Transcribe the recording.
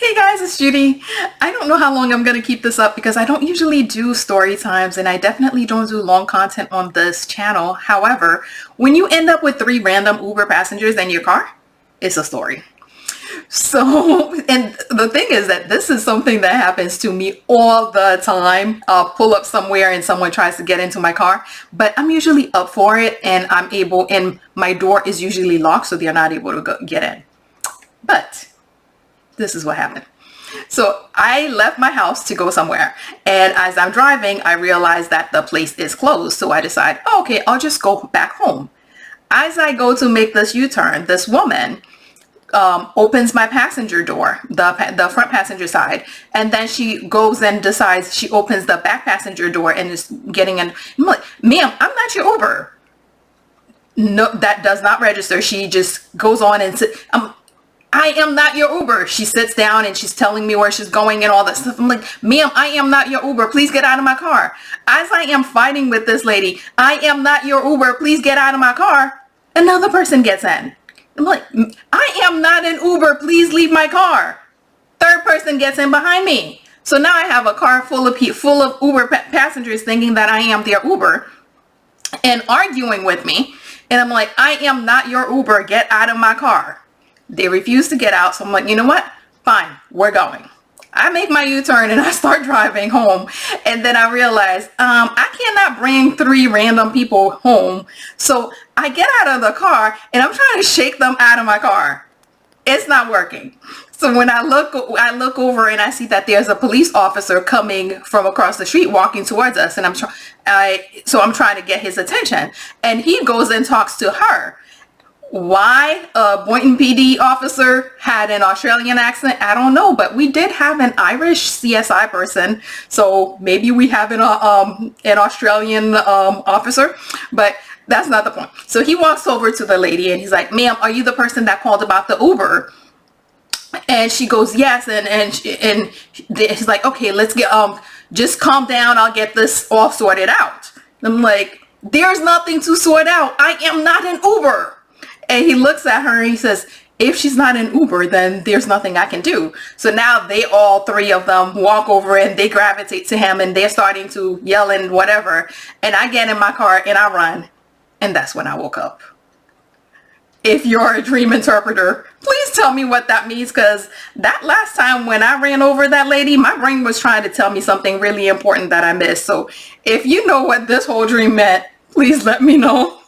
Hey guys, it's Judy. I don't know how long I'm going to keep this up because I don't usually do story times and I definitely don't do long content on this channel. However, when you end up with 3 random Uber passengers in your car, it's a story. So, and the thing is that this is something that happens to me all the time. I'll pull up somewhere and someone tries to get into my car, but I'm usually up for it and and my door is usually locked so they're not able to get in. But this is what happened. So I left my house to go somewhere, and as I'm driving I realized that the place is closed, so I decide, oh, okay, I'll just go back home. As I go to make this U-turn, this woman opens my passenger door, the front passenger side, and then she goes and decides she opens the back passenger door and is getting in. I'm like, ma'am, I'm not your Uber. No, that does not register. She just goes on and I am not your Uber. She sits down and she's telling me where she's going and all this stuff. I'm like, ma'am, I am not your Uber. Please get out of my car. As I am fighting with this lady, I am not your Uber. Please get out of my car. Another person gets in. I'm like, I am not an Uber. Please leave my car. Third person gets in behind me. So now I have a car full of Uber passengers thinking that I am their Uber and arguing with me. And I'm like, I am not your Uber. Get out of my car. They refuse to get out, so I'm like, you know what? Fine, we're going. I make my U-turn and I start driving home, and then I realize I cannot bring 3 random people home. So I get out of the car and I'm trying to shake them out of my car. It's not working. So when I look over and I see that there's a police officer coming from across the street walking towards us, and I'm trying to get his attention, and he goes and talks to her. Why a Boynton PD officer had an Australian accent, I don't know, but we did have an Irish CSI person, so maybe we have an Australian officer, but that's not the point. So he walks over to the lady and he's like, ma'am, are you the person that called about the Uber? And she goes, yes, and he's like, okay, let's get just calm down, I'll get this all sorted out. I'm like, there's nothing to sort out. I am not an Uber. And he looks at her and he says, if she's not an Uber, then there's nothing I can do. So now all 3 of them walk over and they gravitate to him and they're starting to yell and whatever. And I get in my car and I run. And that's when I woke up. If you're a dream interpreter, please tell me what that means, because that last time when I ran over that lady, my brain was trying to tell me something really important that I missed. So if you know what this whole dream meant, please let me know.